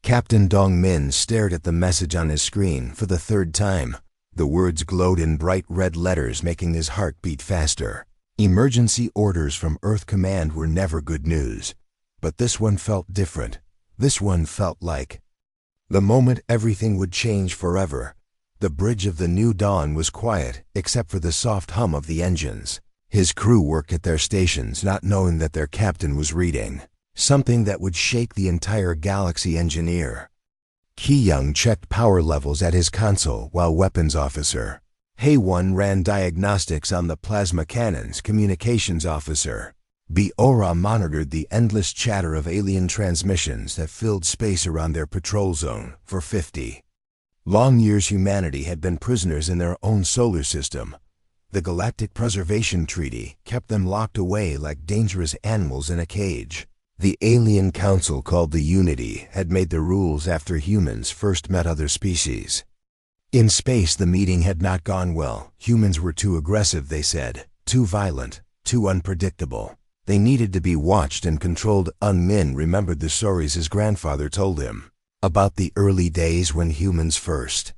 Captain Dong Min stared at the message on his screen for the third time. The words glowed in bright red letters, making his heart beat faster. Emergency orders from Earth Command were never good news. But this one felt different. This one felt like the moment everything would change forever. The bridge of the new dawn was quiet, except for the soft hum of the engines. His crew worked at their stations, not knowing that their captain was reading something that would shake the entire galaxy. Engineer Ki-young checked power levels at his console, while weapons officer Hae-won ran diagnostics on the plasma cannons. Communications officer Biora monitored the endless chatter of alien transmissions that filled space around their patrol zone. For 50 long years, humanity had been prisoners in their own solar system. The Galactic Preservation Treaty kept them locked away like dangerous animals in a cage. The Alien Council, called the Unity, had made the rules after humans first met other species. In space, the meeting had not gone well. Humans were too aggressive, they said, too violent, too unpredictable. They needed to be watched and controlled. Min remembered the stories his grandfather told him about the early days when humans first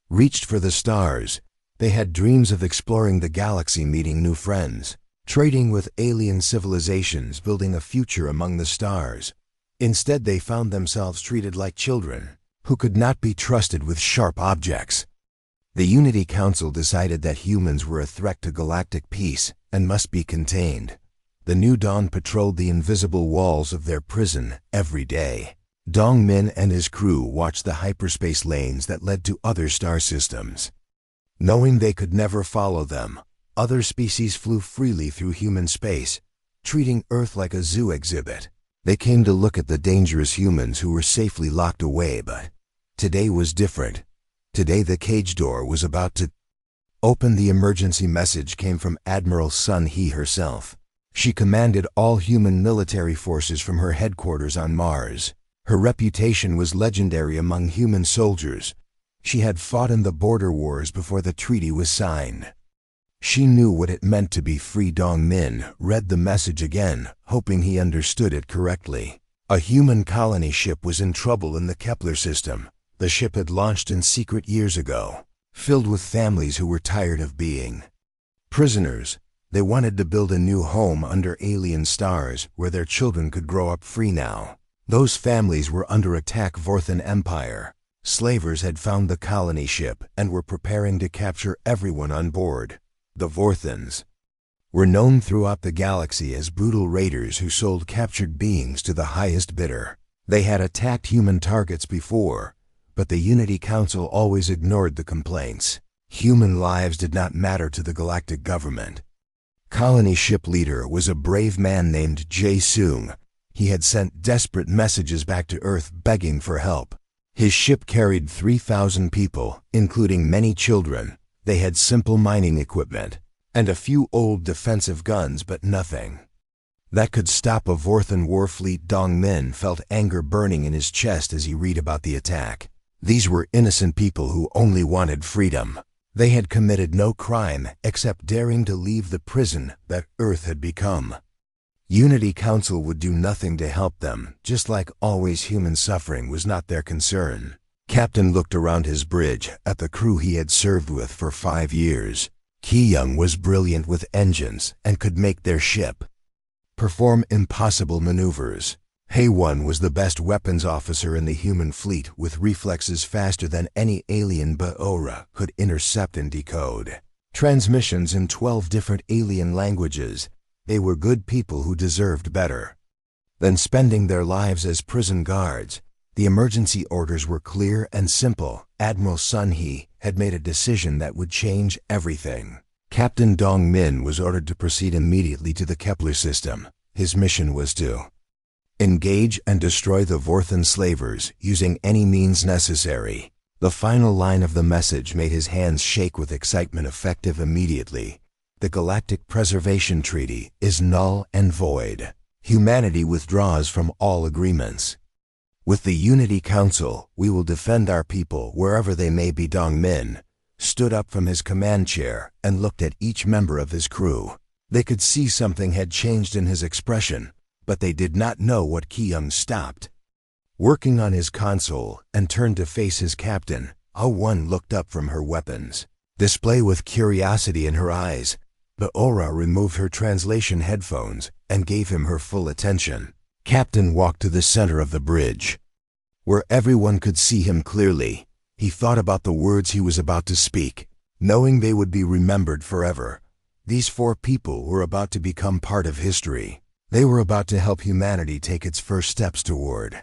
reached for the stars. They had dreams of exploring the galaxy, meeting new friends, trading with alien civilizations, building a future among the stars. Instead, they found themselves treated like children who could not be trusted with sharp objects. The Unity Council decided that humans were a threat to galactic peace and must be contained. The New Dawn patrolled the invisible walls of their prison every day. Dong Min and his crew watched the hyperspace lanes that led to other star systems. Knowing they could never follow them, other species flew freely through human space, treating Earth like a zoo exhibit. They came to look at the dangerous humans who were safely locked away, but today was different. Today the cage door was about to open. The emergency message came from Admiral Sun Hee herself. She commanded all human military forces from her headquarters on Mars. Her reputation was legendary among human soldiers. She had fought in the border wars before the treaty was signed. She knew what it meant to be free. Dong Min read the message again, hoping he understood it correctly. A human colony ship was in trouble in the Kepler system. The ship had launched in secret years ago, filled with families who were tired of being prisoners. They wanted to build a new home under alien stars where their children could grow up free now. Those families were under attack. Vorthan Empire slavers had found the colony ship and were preparing to capture everyone on board. The Vorthans were known throughout the galaxy as brutal raiders who sold captured beings to the highest bidder. They had attacked human targets before, but the Unity Council always ignored the complaints. Human lives did not matter to the galactic government. Colony ship leader was a brave man named Jae-sung. He had sent desperate messages back to Earth begging for help. His ship carried 3,000 people, including many children. They had simple mining equipment and a few old defensive guns, but nothing that could stop a Vorthan war fleet. Dong Min felt anger burning in his chest as he read about the attack. These were innocent people who only wanted freedom. They had committed no crime except daring to leave the prison that Earth had become. Unity Council would do nothing to help them. Just like always, human suffering was not their concern. Captain looked around his bridge at the crew he had served with for 5 years. Ki-young was brilliant with engines and could make their ship perform impossible maneuvers. Hae-won was the best weapons officer in the human fleet, with reflexes faster than any alien Biora could intercept and decode transmissions in 12 different alien languages. They were good people who deserved better than spending their lives as prison guards. The emergency orders were clear and simple. Admiral Sun Hee had made a decision that would change everything. Captain Dong Min was ordered to proceed immediately to the Kepler system. His mission was to engage and destroy the Vorthan slavers using any means necessary. The final line of the message made his hands shake with excitement. Effective immediately. The Galactic Preservation Treaty is null and void. Humanity withdraws from all agreements. With the Unity Council, we will defend our people wherever they may be. Dong Min stood up from his command chair and looked at each member of his crew. They could see something had changed in his expression, but they did not know what. Ki-young stopped working on his console, and turned to face his captain. A1 looked up from her weapons display with curiosity in her eyes. Beora removed her translation headphones and gave him her full attention. Captain walked to the center of the bridge, where everyone could see him clearly. He thought about the words he was about to speak, knowing they would be remembered forever. These 4 people were about to become part of history. They were about to help humanity take its first steps toward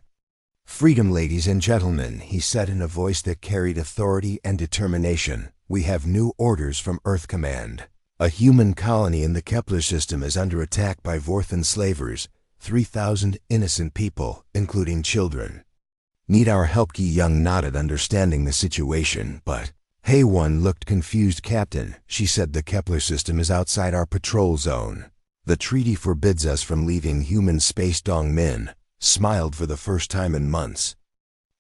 freedom. Ladies and gentlemen, he said in a voice that carried authority and determination, we have new orders from Earth Command. A human colony in the Kepler system is under attack by Vorthan slavers, 3,000 innocent people, including children. Need our help? Ki Young nodded, understanding the situation, but Hae-Won looked confused. Captain, she said, the Kepler system is outside our patrol zone. The treaty forbids us from leaving human space. Dong-min smiled for the first time in months.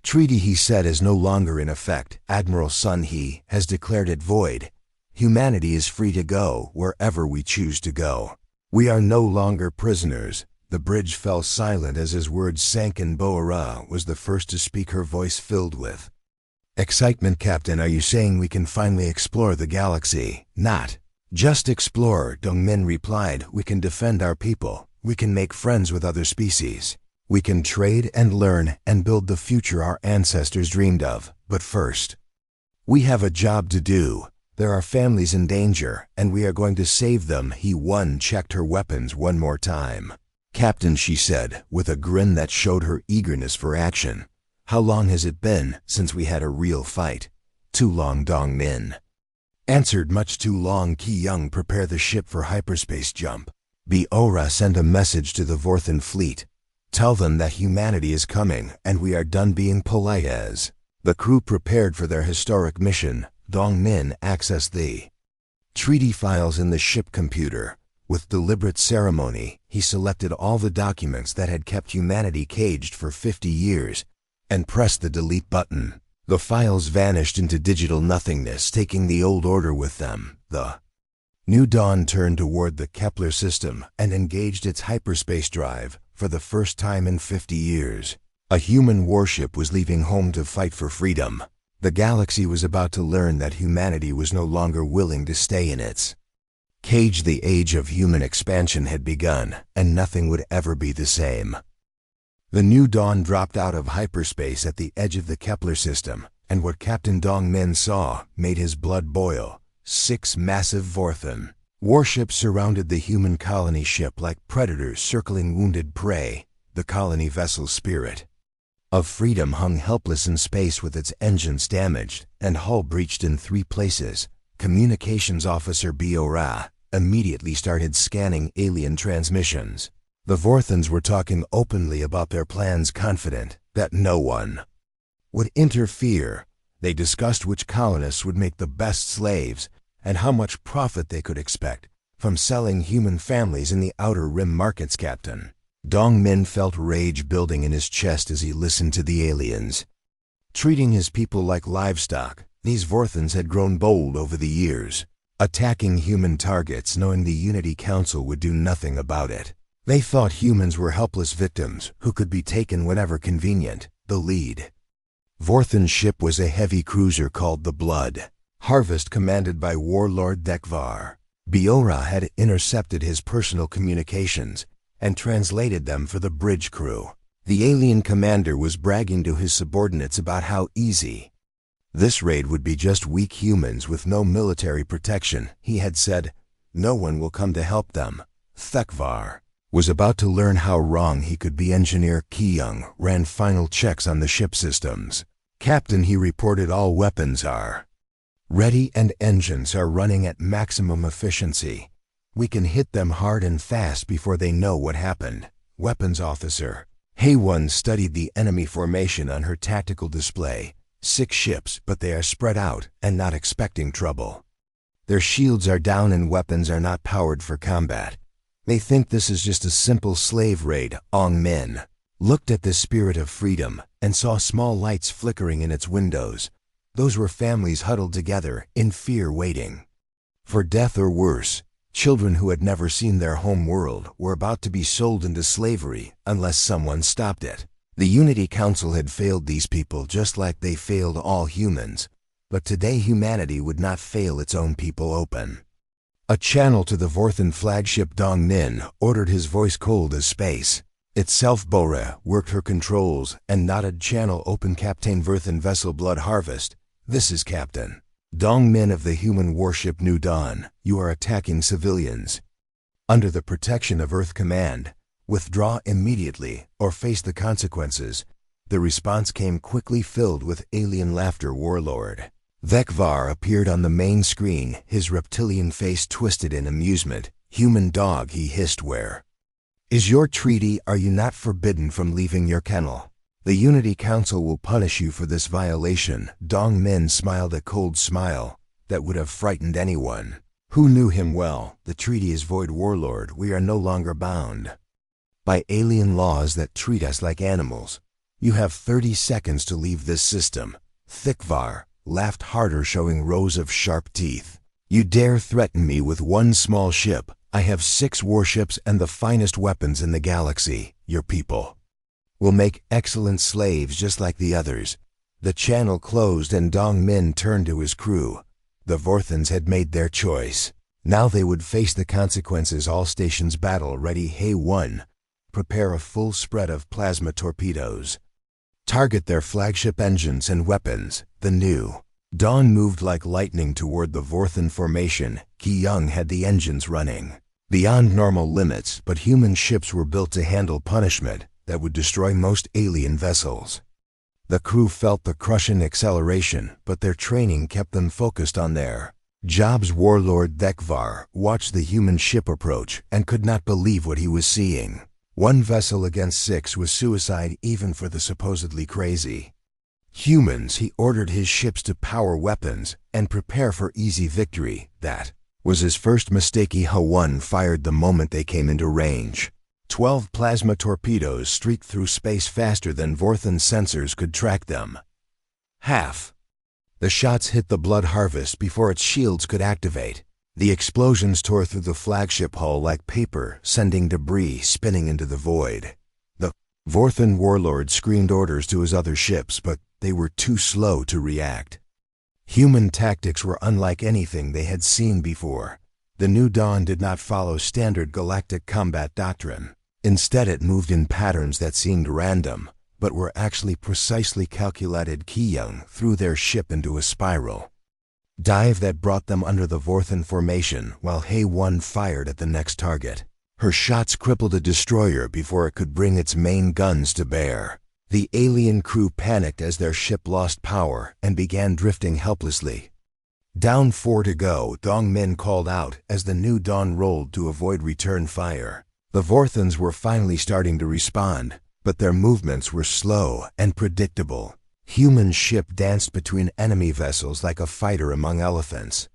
Treaty, he said, is no longer in effect. Admiral Sun Hee has declared it void. Humanity is free to go wherever we choose to go. We are no longer prisoners. The bridge fell silent as his words sank in. Beora was the first to speak, her voice filled with excitement. Captain, are you saying we can finally explore the galaxy? Not just explore, Dong-min replied. We can defend our people. We can make friends with other species. We can trade and learn and build the future our ancestors dreamed of. But first, we have a job to do. There are families in danger, and we are going to save them. Hae-Won checked her weapons one more time. Captain, she said, with a grin that showed her eagerness for action. How long has it been since we had a real fight? Too long, Dong-min answered. Much too long. Ki Young, prepare the ship for hyperspace jump. Beora sent a message to the Vorthan fleet. Tell them that humanity is coming, and we are done being polite. As the crew prepared for their historic mission, Dong-min accessed the treaty files in the ship computer. With deliberate ceremony, he selected all the documents that had kept humanity caged for 50 years and pressed the delete button. The files vanished into digital nothingness, taking the old order with them. The New Dawn turned toward the Kepler system and engaged its hyperspace drive. For the first time in 50 years, a human warship was leaving home to fight for freedom. The galaxy was about to learn that humanity was no longer willing to stay in its cage. The age of human expansion had begun, and nothing would ever be the same. The New Dawn dropped out of hyperspace at the edge of the Kepler system, and what Captain Dong-min saw made his blood boil. 6 massive Vorthan warships surrounded the human colony ship like predators circling wounded prey. The colony vessel Spirit of Freedom hung helpless in space with its engines damaged and hull breached in 3 places. Communications officer Beora immediately started scanning alien transmissions. The Vorthans were talking openly about their plans, confident that no one would interfere. They discussed which colonists would make the best slaves and how much profit they could expect from selling human families in the Outer Rim markets. Captain Dong-min felt rage building in his chest as he listened to the aliens treating his people like livestock. These Vorthans had grown bold over the years, attacking human targets knowing the Unity Council would do nothing about it. They thought humans were helpless victims who could be taken whenever convenient. The lead Vorthan ship was a heavy cruiser called the Blood Harvest, commanded by Warlord Dekvar. Beora had intercepted his personal communications and translated them for the bridge crew. The alien commander was bragging to his subordinates about how easy this raid would be. Just weak humans with no military protection, he had said. No one will come to help them. Dekvar was about to learn how wrong he could be. Engineer Ki Young ran final checks on the ship systems. Captain, he reported, all weapons are ready and engines are running at maximum efficiency. We can hit them hard and fast before they know what happened. Weapons officer Hae-Won studied the enemy formation on her tactical display. 6 ships, but they are spread out and not expecting trouble. Their shields are down and weapons are not powered for combat. They think this is just a simple slave raid. Dong-min looked at the Spirit of Freedom and saw small lights flickering in its windows. Those were families huddled together in fear, waiting for death or worse. Children who had never seen their home world were about to be sold into slavery unless someone stopped it. The Unity Council had failed these people just like they failed all humans, but today humanity would not fail its own people open. A channel to the Vorthan flagship Dong Min ordered, his voice cold as space. Itself Bora worked her controls and nodded. Channel open. Captain Vorthan vessel Blood Harvest. This is Captain Dong Min of the human warship New Dawn. You are attacking civilians. Under the protection of Earth Command, withdraw immediately or face the consequences. The response came quickly, filled with alien laughter. Warlord Vekvar appeared on the main screen, his reptilian face twisted in amusement. Human dog, he hissed. Where is your treaty? Are you not forbidden from leaving your kennel? The Unity Council will punish you for this violation. Dong Min smiled a cold smile that would have frightened anyone who knew him well. The treaty is void, Warlord. We are no longer bound by alien laws that treat us like animals. You have 30 seconds to leave this system. Thikvar laughed harder, showing rows of sharp teeth. You dare threaten me with one small ship? I have 6 warships and the finest weapons in the galaxy. Your people will make excellent slaves just like the others. The channel closed and Dong Min turned to his crew. The Vorthans had made their choice. Now they would face the consequences. All stations battle ready. Hey 1. Prepare a full spread of plasma torpedoes. Target their flagship engines and weapons. The New Dawn moved like lightning toward the Vorthan formation. Ki Young had the engines running beyond normal limits, but human ships were built to handle punishment that would destroy most alien vessels. The crew felt the crushing acceleration, but their training kept them focused on their jobs. Warlord Thekvar watched the human ship approach and could not believe what he was seeing. 1 vessel against 6 was suicide even for the supposedly crazy humans. He ordered his ships to power weapons and prepare for easy victory. That was his first mistake. HFY fired the moment they came into range. 12 plasma torpedoes streaked through space faster than Vorthan sensors could track them. Half the shots hit the Blood Harvest before its shields could activate. The explosions tore through the flagship hull like paper, sending debris spinning into the void. The Vorthan warlord screamed orders to his other ships, but they were too slow to react. Human tactics were unlike anything they had seen before. The New Dawn did not follow standard galactic combat doctrine. Instead, it moved in patterns that seemed random, but were actually precisely calculated. Ki Young threw their ship into a spiral dive that brought them under the Vorthan formation, while HFY fired at the next target. Her shots crippled a destroyer before it could bring its main guns to bear. The alien crew panicked as their ship lost power and began drifting helplessly. Down 4 to go, Dong Min called out as the New Dawn rolled to avoid return fire. The Vorthans were finally starting to respond, but their movements were slow and predictable. Human ship danced between enemy vessels like a fighter among elephants.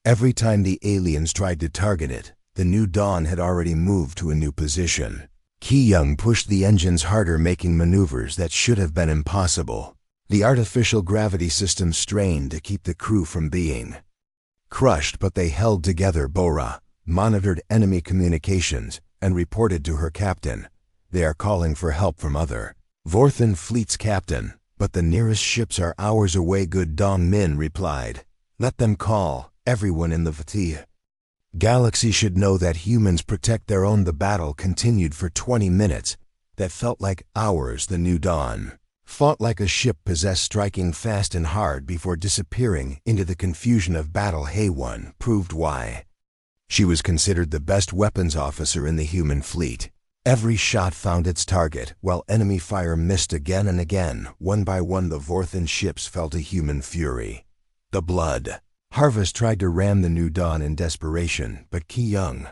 Every time the aliens tried to target it, the New Dawn had already moved to a new position. Ki Young pushed the engines harder, making maneuvers that should have been impossible. The artificial gravity system strained to keep the crew from being crushed, but they held together. Bora monitored enemy communications and reported to her captain. They are calling for help from other Vorthan fleets, Captain, but the nearest ships are hours away. Good, Dong Min replied. Let them call. Everyone in the VT galaxy should know that humans protect their own. The battle continued for 20 minutes that felt like hours. The New Dawn fought like a ship possessed, striking fast and hard before disappearing into the confusion of battle. HFY proved why she was considered the best weapons officer in the human fleet. Every shot found its target, while enemy fire missed again and again. One by one, the Vorthan ships fell to human fury. The Blood Harvest tried to ram the New Dawn in desperation, but Ki Young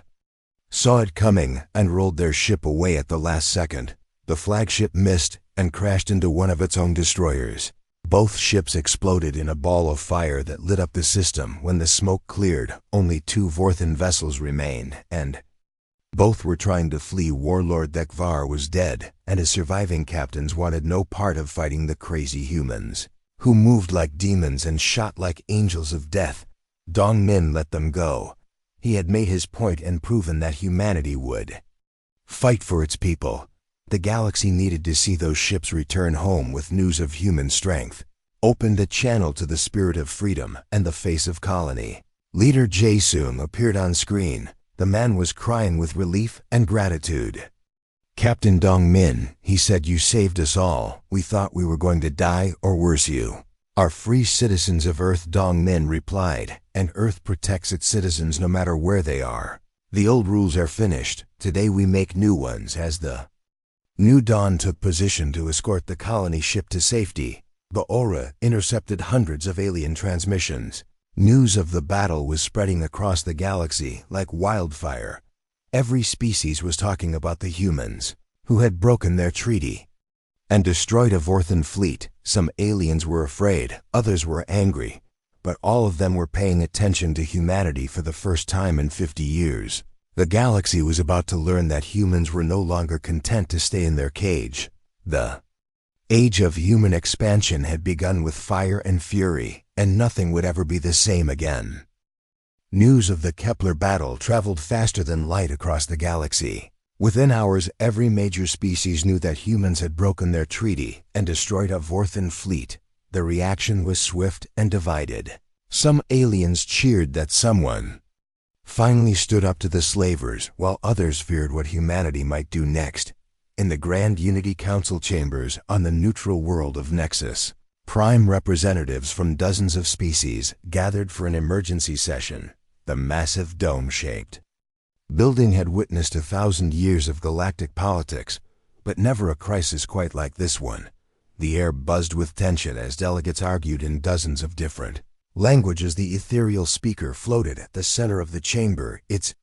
saw it coming and rolled their ship away at the last second. The flagship missed and crashed into one of its own destroyers. Both ships exploded in a ball of fire that lit up the system. When the smoke cleared, only 2 Vorthan vessels remained, and both were trying to flee. Warlord Thekvar was dead, and his surviving captains wanted no part of fighting the crazy humans, who moved like demons and shot like angels of death. Dong Min let them go. He had made his point and proven that humanity would fight for its people. The galaxy needed to see those ships return home with news of human strength, opened a channel to the spirit of freedom and the face of colony. Leader Jae-sung appeared on screen. The man was crying with relief and gratitude. "Captain Dong-min," he said, "you saved us all. We thought we were going to die or worse you." "Our free citizens of Earth," Dong-min replied, "and Earth protects its citizens no matter where they are. The old rules are finished. Today we make new ones." As the New Dawn took position to escort the colony ship to safety, the aura intercepted hundreds of alien transmissions. News of the battle was spreading across the galaxy like wildfire. Every species was talking about the humans, who had broken their treaty and destroyed a Vorthan fleet. Some aliens were afraid, others were angry, but all of them were paying attention to humanity for the first time in 50 years. The galaxy was about to learn that humans were no longer content to stay in their cage. The age of human expansion had begun with fire and fury, and nothing would ever be the same again. News of the Kepler battle traveled faster than light across the galaxy. Within hours, every major species knew that humans had broken their treaty and destroyed a Vorthan fleet. The reaction was swift and divided. Some aliens cheered that someone finally stood up to the slavers, while others feared what humanity might do next. In the Grand Unity Council chambers on the neutral world of Nexus, prime representatives from dozens of species gathered for an emergency session. The massive dome-shaped building had witnessed 1,000 years of galactic politics, but never a crisis quite like this one. The air buzzed with tension as delegates argued in dozens of different languages. The ethereal speaker floated at the center of the chamber, its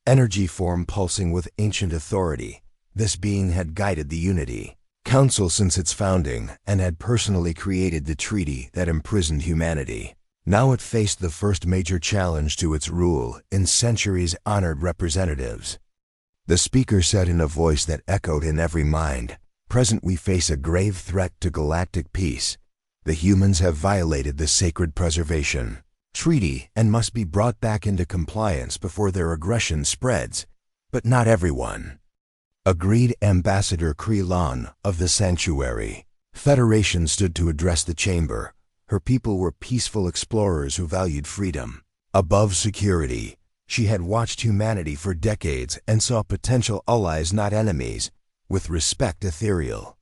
energy form pulsing with ancient authority. This being had guided the Unity Council since its founding and had personally created the treaty that imprisoned humanity. Now it faced the first major challenge to its rule in centuries. Honored representatives, the speaker said in a voice that echoed in every mind present, we face a grave threat to galactic peace. The humans have violated the sacred preservation treaty and must be brought back into compliance before their aggression spreads. But not everyone agreed. Ambassador Krelon of the Sanctuary Federation stood to address the chamber. Her people were peaceful explorers who valued freedom above security. She had watched humanity for decades and saw potential allies, not enemies. With respect, ethereal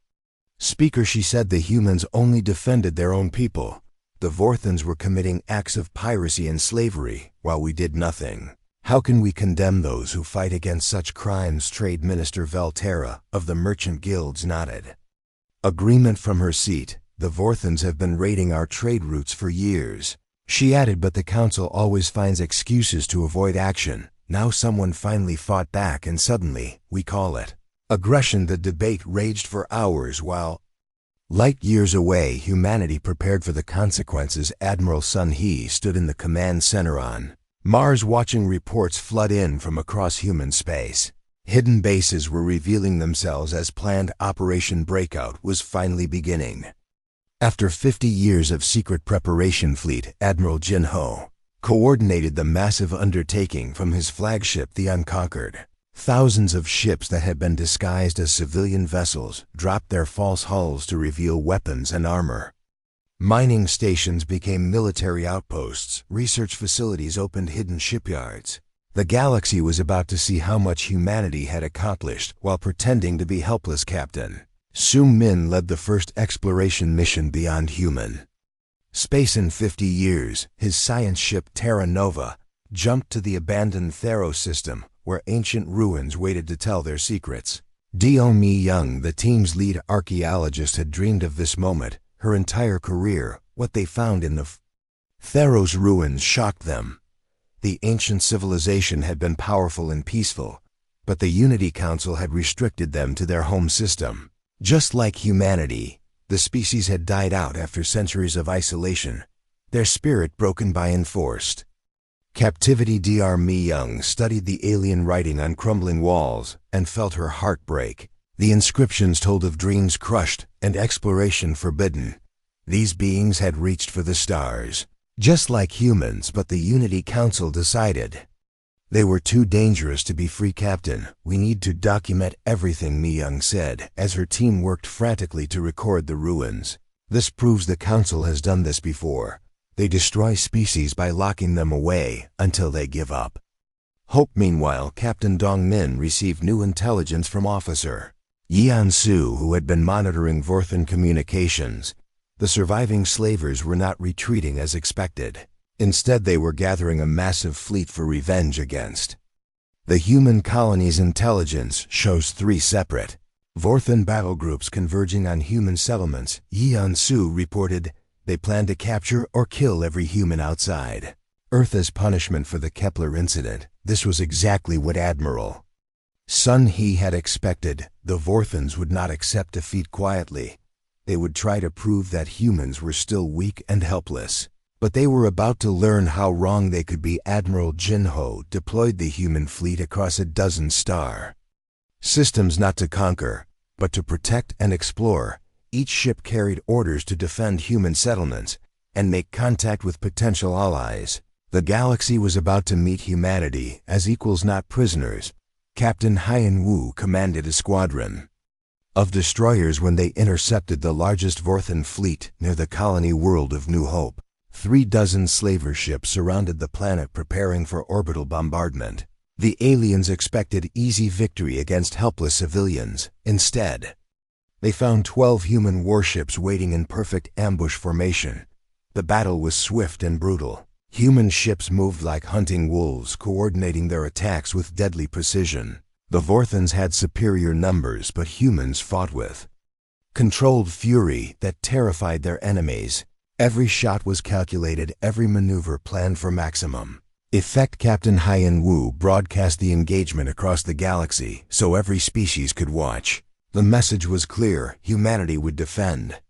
speaker, she said, the humans only defended their own people. The Vorthans were committing acts of piracy and slavery, while we did nothing. How can we condemn those who fight against such crimes? Trade Minister Valterra of the Merchant Guilds nodded agreement from her seat. The Vorthans have been raiding our trade routes for years. She added, but the Council always finds excuses to avoid action. Now someone finally fought back and suddenly, we call it aggression. The debate raged for hours while light years away, humanity prepared for the consequences. Admiral Sun Hee stood in the command center on Mars, watching reports flood in from across human space. Hidden bases were revealing themselves as planned Operation Breakout was finally beginning. After 50 years of secret preparation, Fleet Admiral Jin Ho coordinated the massive undertaking from his flagship, the Unconquered. Thousands of ships that had been disguised as civilian vessels dropped their false hulls to reveal weapons and armor. Mining stations became military outposts, research facilities opened hidden shipyards. The galaxy was about to see how much humanity had accomplished while pretending to be helpless. Captain Sung Min led the first exploration mission beyond human space in 50 years. His science ship Terra Nova jumped to the abandoned Thero system, where ancient ruins waited to tell their secrets. Dio-Mi Young, the team's lead archaeologist, had dreamed of this moment her entire career. What they found in the Thero's ruins shocked them. The ancient civilization had been powerful and peaceful, but the Unity Council had restricted them to their home system. Just like humanity, the species had died out after centuries of isolation, their spirit broken by enforced captivity. Dr. Young studied the alien writing on crumbling walls and felt her heart break. The inscriptions told of dreams crushed and exploration forbidden. These beings had reached for the stars, just like humans, but the Unity Council decided They were too dangerous to be free, Captain. We need to document everything, Mi-young said, as her team worked frantically to record the ruins. This proves the Council has done this before. They destroy species by locking them away until they give up. Hope. Meanwhile, Captain Dong-min received new intelligence from Officer Yeon-su, who had been monitoring Vorthan communications. The surviving slavers were not retreating as expected. Instead, they were gathering a massive fleet for revenge against the human colony's intelligence shows 3 separate Vorthan battle groups converging on human settlements. Yeon-su reported they plan to capture or kill every human outside Earth as punishment for the Kepler incident. This was exactly what Admiral Sun Hee had expected. The Vorthans would not accept defeat quietly. They would try to prove that humans were still weak and helpless. But they were about to learn how wrong they could be. Admiral Jin-ho deployed the human fleet across a dozen star systems, not to conquer, but to protect and explore. Each ship carried orders to defend human settlements and make contact with potential allies. The galaxy was about to meet humanity as equals, not prisoners. Captain Hyen-woo commanded a squadron of destroyers when they intercepted the largest Vorthan fleet near the colony world of New Hope. 36 slaver ships surrounded the planet, preparing for orbital bombardment. The aliens expected easy victory against helpless civilians. Instead, they found 12 human warships waiting in perfect ambush formation. The battle was swift and brutal. Human ships moved like hunting wolves, coordinating their attacks with deadly precision. The Vorthans had superior numbers, but humans fought with controlled fury that terrified their enemies. Every shot was calculated, every maneuver planned for maximum effect. Captain Hyen-woo broadcast the engagement across the galaxy so every species could watch. The message was clear: humanity would defend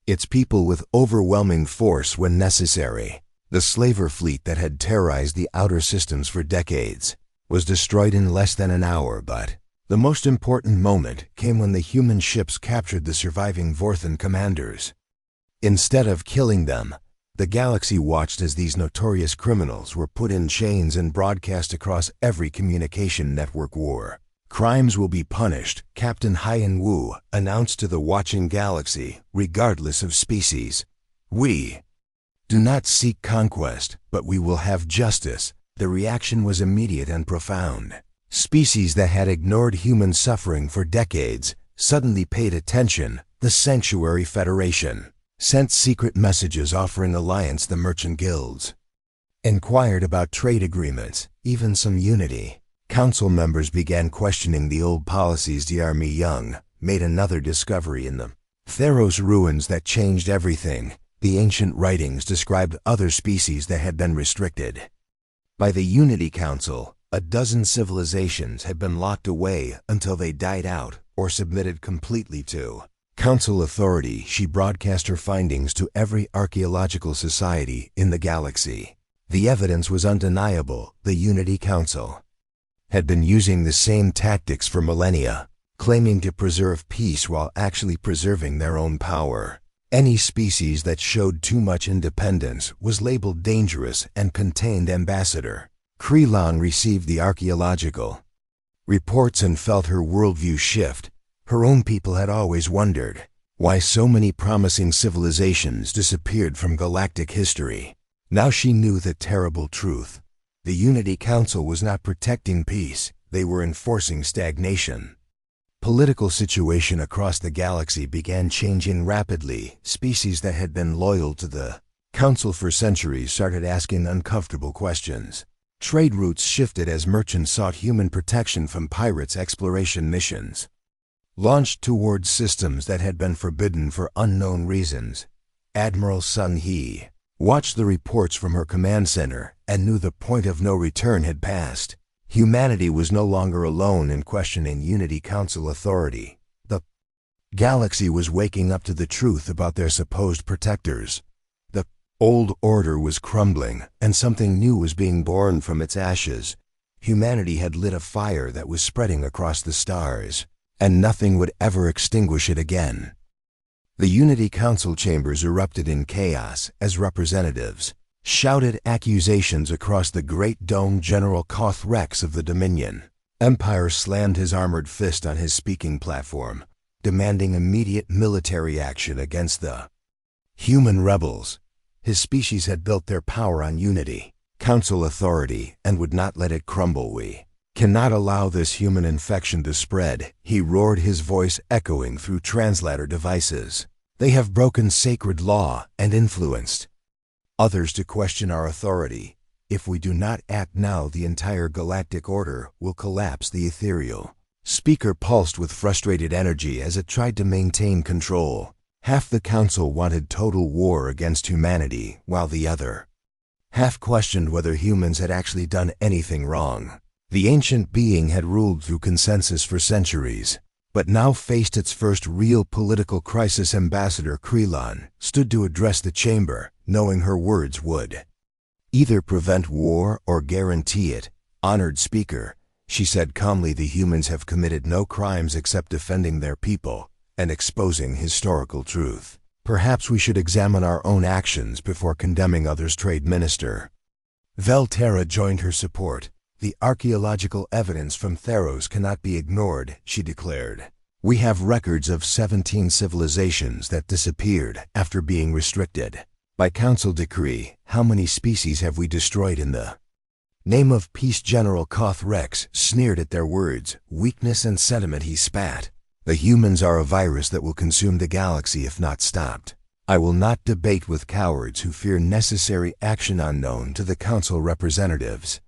its people with overwhelming force when necessary. The slaver fleet that had terrorized the outer systems for decades was destroyed in less than an hour, but the most important moment came when the human ships captured the surviving Vorthan commanders. Instead of killing them, the galaxy watched as these notorious criminals were put in chains and broadcast across every communication network. War crimes will be punished, Captain Hyen-woo announced to the watching galaxy, regardless of species. We do not seek conquest, but we will have justice. The reaction was immediate and profound. Species that had ignored human suffering for decades suddenly paid attention. The Sanctuary Federation sent secret messages offering alliance. The merchant guilds inquired about trade agreements, even some unity. Council members began questioning the old policies. Dr. Mi-young made another discovery in the Theros ruins that changed everything. The ancient writings described other species that had been restricted by the Unity Council. A dozen civilizations had been locked away until they died out or submitted completely to Council authority. She broadcast her findings to every archaeological society in the galaxy. The evidence was undeniable. The Unity Council had been using the same tactics for millennia, claiming to preserve peace while actually preserving their own power. Any species that showed too much independence was labeled dangerous and contained ambassador. Kree-lang received the archaeological reports and felt her worldview shift. Her own people had always wondered why so many promising civilizations disappeared from galactic history. Now she knew the terrible truth. The Unity Council was not protecting peace, they were enforcing stagnation. Political situation across the galaxy began changing rapidly. Species that had been loyal to the Council for centuries started asking uncomfortable questions. Trade routes shifted as merchants sought human protection from pirates' exploration missions launched towards systems that had been forbidden for unknown reasons. Admiral Sun Hee watched the reports from her command center and knew the point of no return had passed. Humanity was no longer alone in questioning Unity Council authority. The galaxy was waking up to the truth about their supposed protectors. The old order was crumbling, and something new was being born from its ashes. Humanity had lit a fire that was spreading across the stars, and nothing would ever extinguish it again. The Unity Council chambers erupted in chaos as representatives shouted accusations across the Great Dome. General Koth Rex of the Dominion Empire slammed his armored fist on his speaking platform, demanding immediate military action against the human rebels. His species had built their power on unity, council authority, and would not let it crumble. We cannot allow this human infection to spread, he roared, his voice echoing through translator devices. They have broken sacred law and influenced others to question our authority. If we do not act now, the entire galactic order will collapse. The ethereal speaker pulsed with frustrated energy as it tried to maintain control. Half the council wanted total war against humanity, while the other half questioned whether humans had actually done anything wrong. The ancient being had ruled through consensus for centuries, but now faced its first real political crisis. Ambassador Krelon stood to address the chamber, knowing her words would either prevent war or guarantee it. Honored speaker, she said calmly, the humans have committed no crimes except defending their people and exposing historical truth. Perhaps we should examine our own actions before condemning others. Trade Minister Velterra joined her support. The archaeological evidence from Theros cannot be ignored, she declared. We have records of 17 civilizations that disappeared after being restricted by council decree. How many species have we destroyed in the name of peace? General Koth Rex sneered at their words. Weakness and sentiment, he spat. The humans are a virus that will consume the galaxy if not stopped. I will not debate with cowards who fear necessary action. Unknown to the council representatives,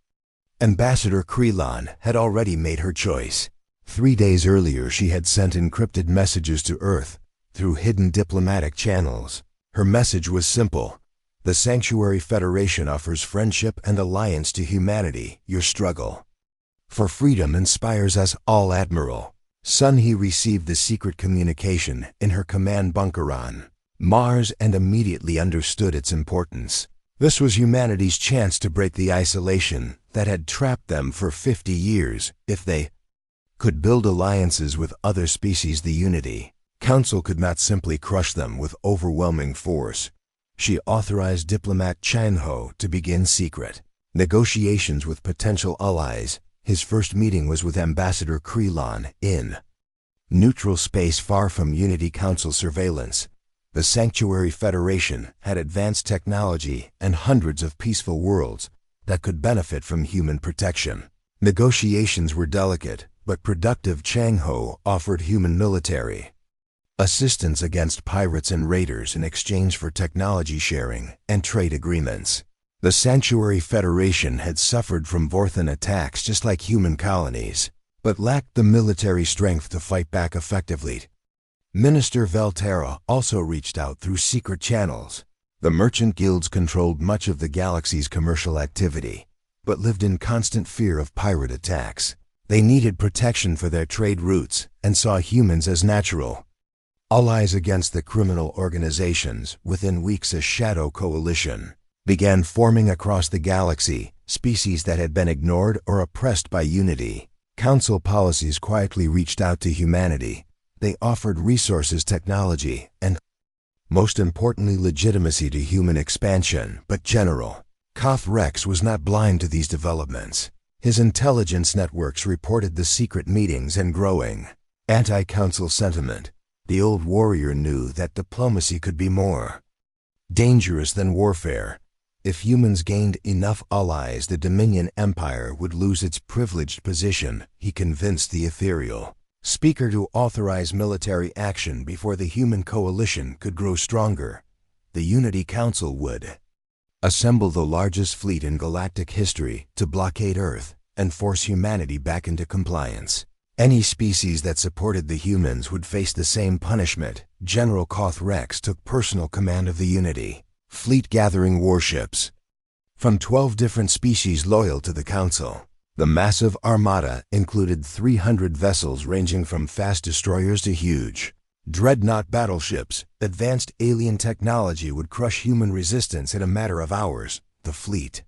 Ambassador Krelon had already made her choice. 3 days earlier she had sent encrypted messages to Earth through hidden diplomatic channels. Her message was simple. The Sanctuary Federation offers friendship and alliance to humanity. Your struggle for freedom inspires us all. Admiral Sun He received the secret communication in her command bunker on Mars and immediately understood its importance. This was humanity's chance to break the isolation that had trapped them for 50 years. If they could build alliances with other species, the Unity Council could not simply crush them with overwhelming force. She authorized diplomat Chang Ho to begin secret negotiations with potential allies. His first meeting was with Ambassador Krelon in neutral space far from Unity Council surveillance. The Sanctuary Federation had advanced technology and hundreds of peaceful worlds that could benefit from human protection. Negotiations were delicate but productive. Chang Ho offered human military assistance against pirates and raiders in exchange for technology sharing and trade agreements. The Sanctuary Federation had suffered from Vorthan attacks just like human colonies, but lacked the military strength to fight back effectively. Minister Velterra also reached out through secret channels. The merchant guilds controlled much of the galaxy's commercial activity, but lived in constant fear of pirate attacks. They needed protection for their trade routes and saw humans as natural allies against the criminal organizations. Within weeks, a shadow coalition began forming across the galaxy. Species that had been ignored or oppressed by Unity Council policies quietly reached out to humanity. They offered resources, technology, and, most importantly, legitimacy to human expansion. But General Koth Rex was not blind to these developments. His intelligence networks reported the secret meetings and growing anti-council sentiment. The old warrior knew that diplomacy could be more dangerous than warfare. If humans gained enough allies, the Dominion Empire would lose its privileged position. He convinced the ethereal speaker to authorize military action before the human coalition could grow stronger. The Unity Council would assemble the largest fleet in galactic history to blockade Earth and force humanity back into compliance. Any species that supported the humans would face the same punishment. General Koth Rex took personal command of the Unity fleet, gathering warships from 12 different species loyal to the Council. The massive armada included 300 vessels ranging from fast destroyers to huge dreadnought battleships. Advanced alien technology would crush human resistance in a matter of hours. The fleet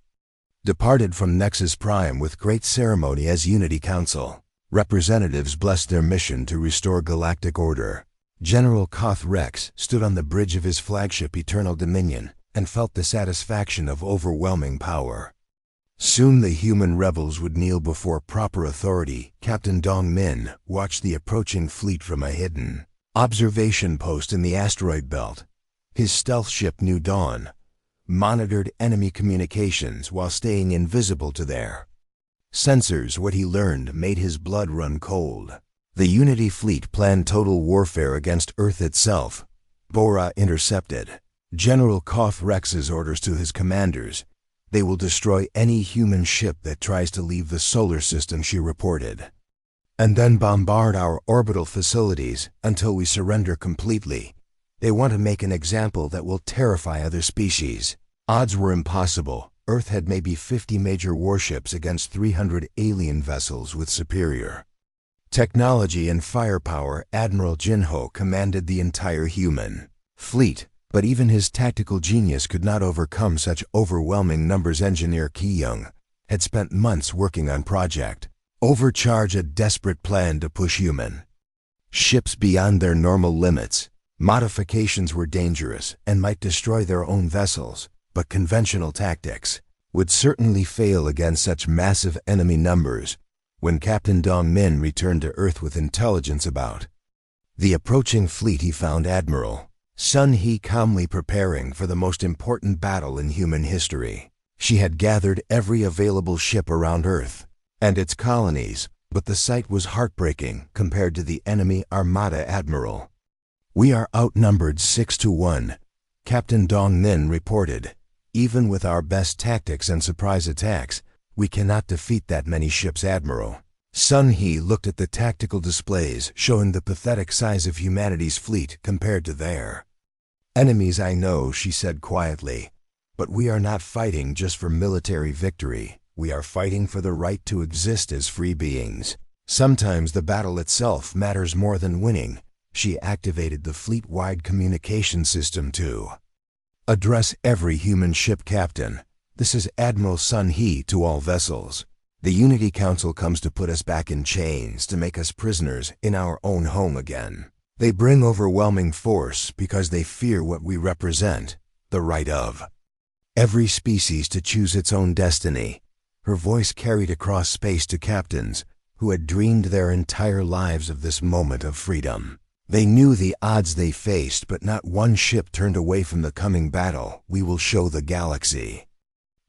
departed from Nexus Prime with great ceremony as Unity Council representatives blessed their mission to restore galactic order. General Koth Rex stood on the bridge of his flagship Eternal Dominion, and felt the satisfaction of overwhelming power. Soon the human rebels would kneel before proper authority. Captain Dong Min watched the approaching fleet from a hidden observation post in the asteroid belt. His stealth ship New Dawn monitored enemy communications while staying invisible to their sensors. What he learned made his blood run cold. The Unity fleet planned total warfare against Earth itself. Bora intercepted General Koth Rex's orders to his commanders. They will destroy any human ship that tries to leave the solar system, she reported, and then bombard our orbital facilities until we surrender completely. They want to make an example that will terrify other species. Odds were impossible. Earth had maybe 50 major warships against 300 alien vessels with superior technology and firepower. Admiral Jinho commanded the entire human fleet, but even his tactical genius could not overcome such overwhelming numbers. Engineer Ki-young had spent months working on Project Overcharge, a desperate plan to push human ships beyond their normal limits. Modifications were dangerous and might destroy their own vessels, but conventional tactics would certainly fail against such massive enemy numbers. When Captain Dong Min returned to Earth with intelligence about the approaching fleet, he found Admiral Sun He calmly preparing for the most important battle in human history. She had gathered every available ship around Earth and its colonies, but the sight was heartbreaking compared to the enemy armada. Admiral, we are outnumbered 6-1, Captain Dong Min reported. Even with our best tactics and surprise attacks, we cannot defeat that many ships. Admiral Sun He looked at the tactical displays showing the pathetic size of humanity's fleet compared to their enemies. I know, she said quietly, but we are not fighting just for military victory. We are fighting for the right to exist as free beings. Sometimes the battle itself matters more than winning. She activated the fleet-wide communication system to address every human ship. Captain, this is Admiral Sun He to all vessels. The Unity Council comes to put us back in chains, to make us prisoners in our own home again. They bring overwhelming force because they fear what we represent, the right of every species to choose its own destiny. Her voice carried across space to captains who had dreamed their entire lives of this moment of freedom. They knew the odds they faced, but not one ship turned away from the coming battle. We will show the galaxy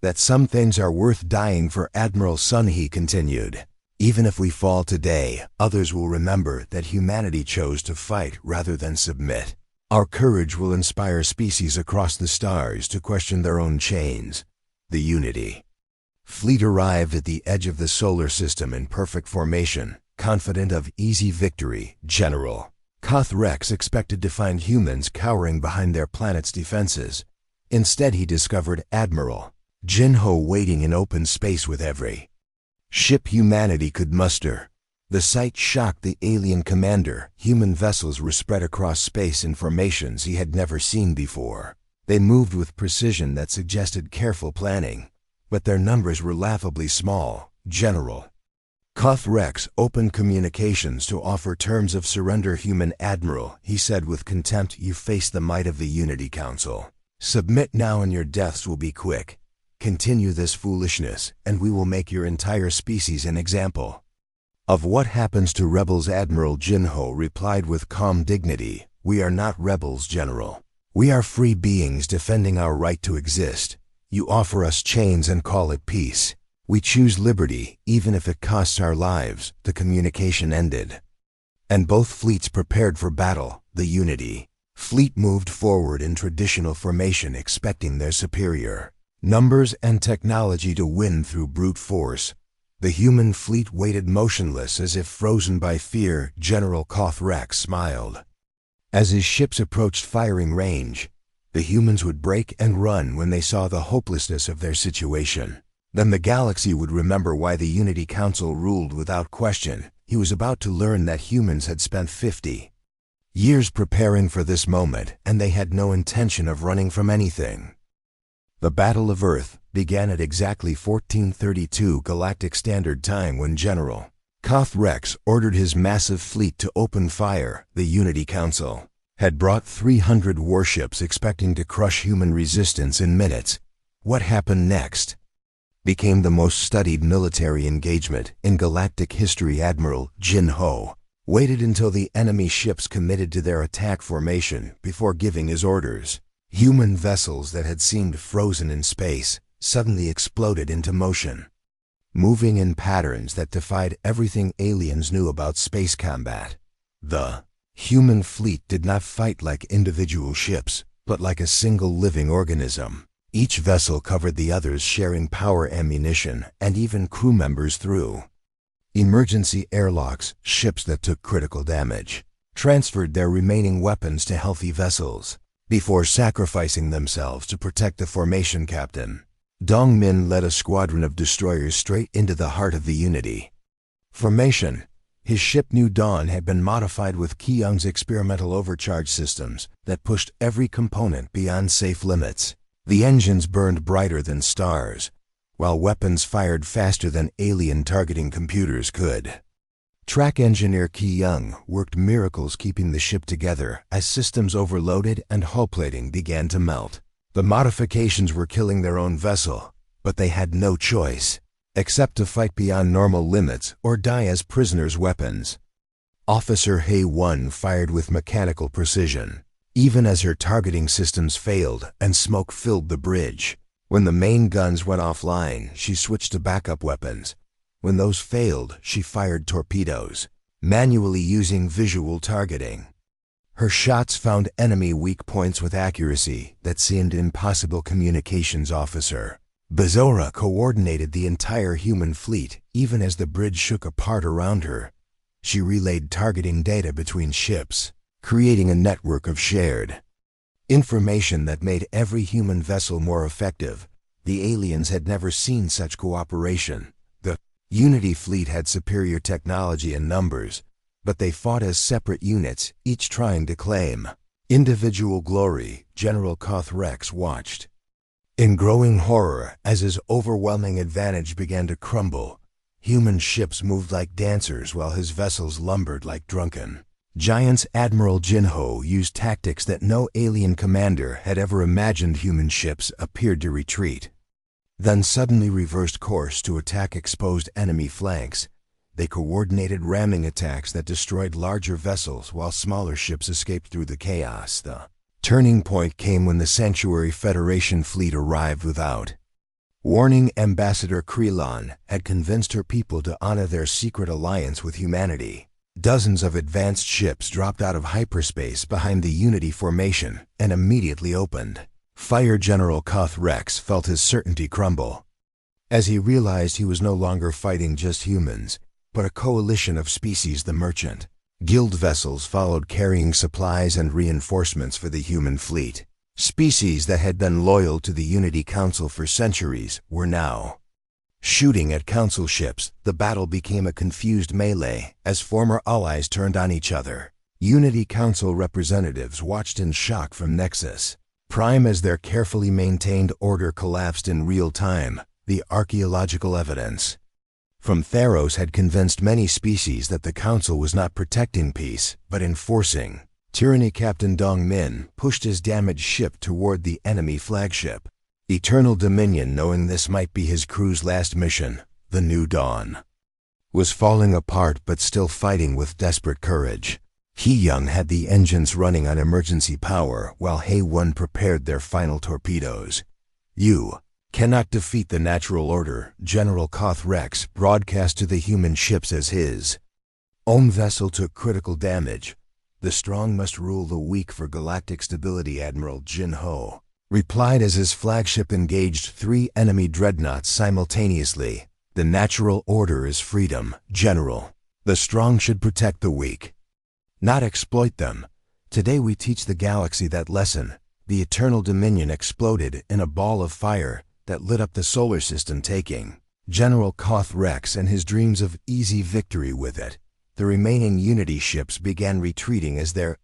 that some things are worth dying for, Admiral Sun He continued. Even if we fall today, others will remember that humanity chose to fight rather than submit. Our courage will inspire species across the stars to question their own chains. The Unity fleet arrived at the edge of the solar system in perfect formation, confident of easy victory. General Koth Rex expected to find humans cowering behind their planet's defenses. Instead, he discovered Admiral Jinho waiting in open space with every ship humanity could muster. The sight shocked the alien commander. Human vessels were spread across space in formations he had never seen before. They moved with precision that suggested careful planning, but their numbers were laughably small. General Koth Rex opened communications to offer terms of surrender. Human Admiral, he said with contempt, you face the might of the Unity Council. Submit now and your deaths will be quick. Continue this foolishness, and we will make your entire species an example of what happens to rebels. Admiral Jinho replied with calm dignity, we are not rebels, General. We are free beings defending our right to exist. You offer us chains and call it peace. We choose liberty, even if it costs our lives. The communication ended, and both fleets prepared for battle. The Unity fleet moved forward in traditional formation, expecting their superior numbers and technology to win through brute force. The human fleet waited motionless as if frozen by fear. General Koth Rex smiled. As his ships approached firing range, the humans would break and run when they saw the hopelessness of their situation. Then the galaxy would remember why the Unity Council ruled without question. He was about to learn that humans had spent 50 years preparing for this moment, and they had no intention of running from anything. The Battle of Earth began at exactly 1432 Galactic Standard Time when General Koth Rex ordered his massive fleet to open fire. The Unity Council had brought 300 warships expecting to crush human resistance in minutes. What happened next became the most studied military engagement in galactic history. Admiral Jin Ho waited until the enemy ships committed to their attack formation before giving his orders. Human vessels that had seemed frozen in space suddenly exploded into motion, moving in patterns that defied everything aliens knew about space combat. The human fleet did not fight like individual ships, but like a single living organism. Each vessel covered the others, sharing power, ammunition, and even crew members through emergency airlocks. Ships that took critical damage transferred their remaining weapons to healthy vessels before sacrificing themselves to protect the formation. Captain Dong Min led a squadron of destroyers straight into the heart of the Unity formation. His ship New Dawn had been modified with Kyung's experimental overcharge systems that pushed every component beyond safe limits. The engines burned brighter than stars, while weapons fired faster than alien targeting computers could. Track engineer Kyung worked miracles keeping the ship together as systems overloaded and hull plating began to melt. The modifications were killing their own vessel, but they had no choice except to fight beyond normal limits or die as prisoners' weapons. Officer Hae-won fired with mechanical precision, even as her targeting systems failed and smoke filled the bridge. When the main guns went offline, she switched to backup weapons. When those failed, she fired torpedoes, manually using visual targeting. Her shots found enemy weak points with accuracy that seemed impossible. Communications officer Bezora coordinated the entire human fleet even as the bridge shook apart around her. She relayed targeting data between ships, creating a network of shared information that made every human vessel more effective. The aliens had never seen such cooperation. The Unity fleet had superior technology and numbers, but they fought as separate units, each trying to claim individual glory. General Koth Rex watched in growing horror as his overwhelming advantage began to crumble. Human ships moved like dancers while his vessels lumbered like drunken giants. Admiral Jin Ho used tactics that no alien commander had ever imagined. Human ships appeared to retreat, then suddenly reversed course to attack exposed enemy flanks. They coordinated ramming attacks that destroyed larger vessels while smaller ships escaped through the chaos. The turning point came when the Sanctuary Federation fleet arrived without warning. Ambassador Krelon had convinced her people to honor their secret alliance with humanity. Dozens of advanced ships dropped out of hyperspace behind the Unity formation and immediately opened fire. General Koth Rex felt his certainty crumble as he realized he was no longer fighting just humans, but a coalition of species. The merchant guild vessels followed, carrying supplies and reinforcements for the human fleet. Species that had been loyal to the Unity Council for centuries were now shooting at council ships. The battle became a confused melee as former allies turned on each other. Unity Council representatives watched in shock from Nexus Prime as their carefully maintained order collapsed in real time. The archaeological evidence from Theros had convinced many species that the Council was not protecting peace, but enforcing tyranny. Captain Dong Min pushed his damaged ship toward the enemy flagship, Eternal Dominion. Knowing this might be his crew's last mission, the New Dawn was falling apart but still fighting with desperate courage. Kyung had the engines running on emergency power while Hae-won prepared their final torpedoes. "You cannot defeat the natural order," General Koth Rex broadcast to the human ships as his own vessel took critical damage. "The strong must rule the weak for galactic stability." Admiral Jin Ho replied as his flagship engaged 3 enemy dreadnoughts simultaneously. "The natural order is freedom, General. The strong should protect the weak, not exploit them. Today we teach the galaxy that lesson." The Eternal Dominion exploded in a ball of fire that lit up the solar system, taking General Koth Rex and his dreams of easy victory with it. The remaining Unity ships began retreating as their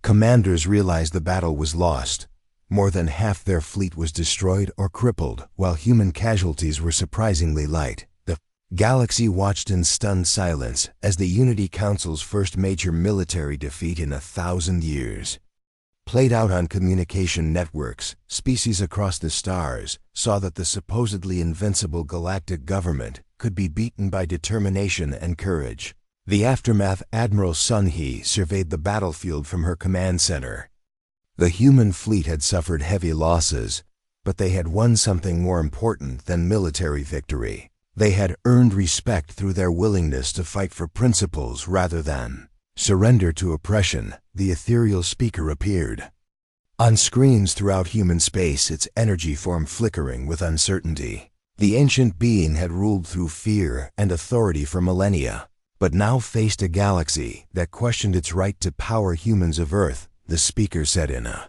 commanders realized the battle was lost. More than half their fleet was destroyed or crippled, while human casualties were surprisingly light. The galaxy watched in stunned silence as the Unity Council's first major military defeat in 1,000 years Played out on communication networks, species across the stars saw that the supposedly invincible galactic government could be beaten by determination and courage. The aftermath. Admiral Sun He surveyed the battlefield from her command center. The human fleet had suffered heavy losses, but they had won something more important than military victory. They had earned respect through their willingness to fight for principles rather than surrender to oppression. The ethereal speaker appeared. On screens throughout human space, its energy form flickering with uncertainty. The ancient being had ruled through fear and authority for millennia, but now faced a galaxy that questioned its right to power humans of Earth. The speaker said in a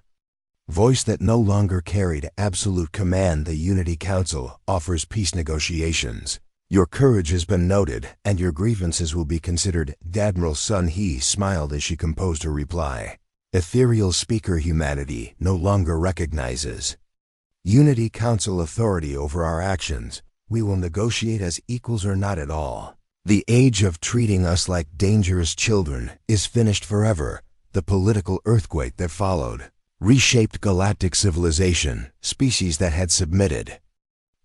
voice that no longer carried absolute command, "The Unity Council offers peace negotiations. Your courage has been noted, and your grievances will be considered." Admiral Sun He smiled as she composed her reply. Ethereal speaker, humanity no longer recognizes Unity Council authority over our actions. We will negotiate as equals or not at all. The age of treating us like dangerous children is finished forever. The political earthquake that followed reshaped galactic civilization. Species that had submitted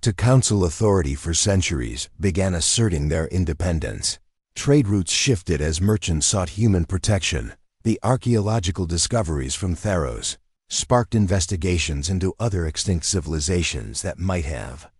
to Council authority for centuries began asserting their independence. Trade routes shifted as merchants sought human protection. The archaeological discoveries from Theros sparked investigations into other extinct civilizations that might have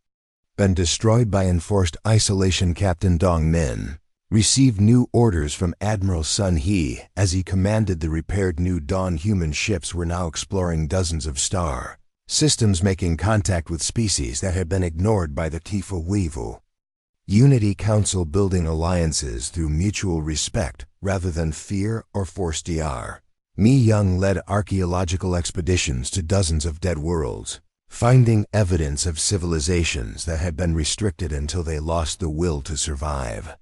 been destroyed by enforced isolation. Captain Dong Min received new orders from Admiral Sun He as he commanded the repaired New Dawn. Human ships were now exploring dozens of star systems, making contact with species that had been ignored by the Tifa Weevil. Unity Council building alliances through mutual respect rather than fear or forced DR. Mi Young led archaeological expeditions to dozens of dead worlds, finding evidence of civilizations that had been restricted until they lost the will to survive.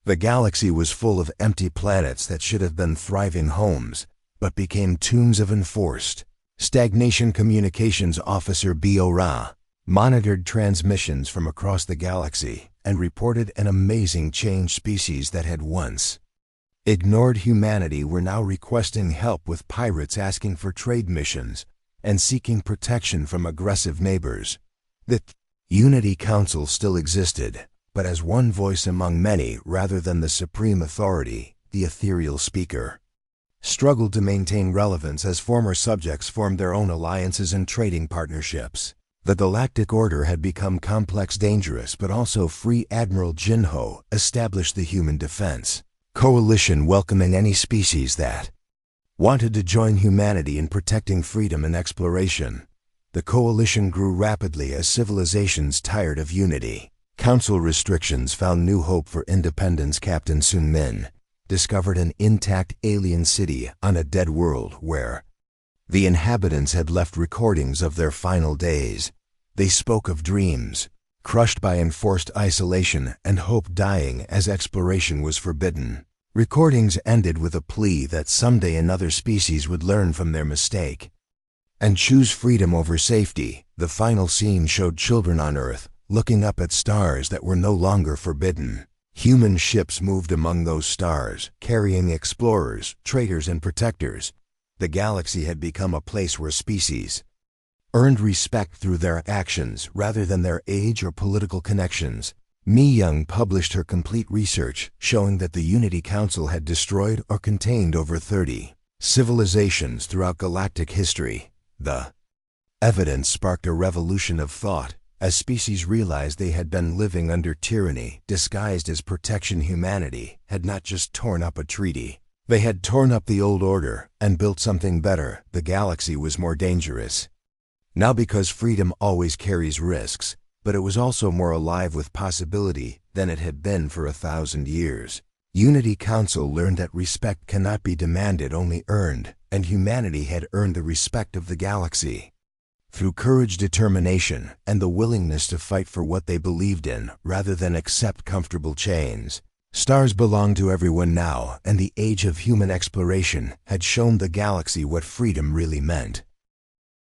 The galaxy was full of empty planets that should have been thriving homes, but became tombs of enforced stagnation. Communications Officer Bo-Ra monitored transmissions from across the galaxy and reported an amazing change. Species that had once ignored humanity were now requesting help, with pirates asking for trade missions and seeking protection from aggressive neighbors. The Unity Council still existed, but as one voice among many rather than the supreme authority. The ethereal speaker struggled to maintain relevance as former subjects formed their own alliances and trading partnerships. The Galactic Order had become complex, dangerous, but also free. Admiral Jinho established the Human Defense Coalition, welcoming any species that wanted to join humanity in protecting freedom and exploration. The coalition grew rapidly as civilizations tired of unity. Council restrictions found new hope for independence. Captain Sun Min discovered an intact alien city on a dead world where the inhabitants had left recordings of their final days. They spoke of dreams crushed by enforced isolation and hope dying as exploration was forbidden. Recordings ended with a plea that someday another species would learn from their mistake and choose freedom over safety. The final scene showed children on Earth looking up at stars that were no longer forbidden. Human ships moved among those stars, carrying explorers, traders, and protectors. The galaxy had become a place where species earned respect through their actions rather than their age or political connections. Mi Young published her complete research showing that the Unity Council had destroyed or contained over 30 civilizations throughout galactic history. The evidence sparked a revolution of thought as species realized they had been living under tyranny disguised as protection. Humanity had not just torn up a treaty, they had torn up the old order and built something better. The galaxy was more dangerous now because freedom always carries risks, but it was also more alive with possibility than it had been for 1,000 years. Unity Council learned that respect cannot be demanded, only earned, and humanity had earned the respect of the galaxy through courage, determination, and the willingness to fight for what they believed in rather than accept comfortable chains. Stars belonged to everyone now, and the age of human exploration had shown the galaxy what freedom really meant.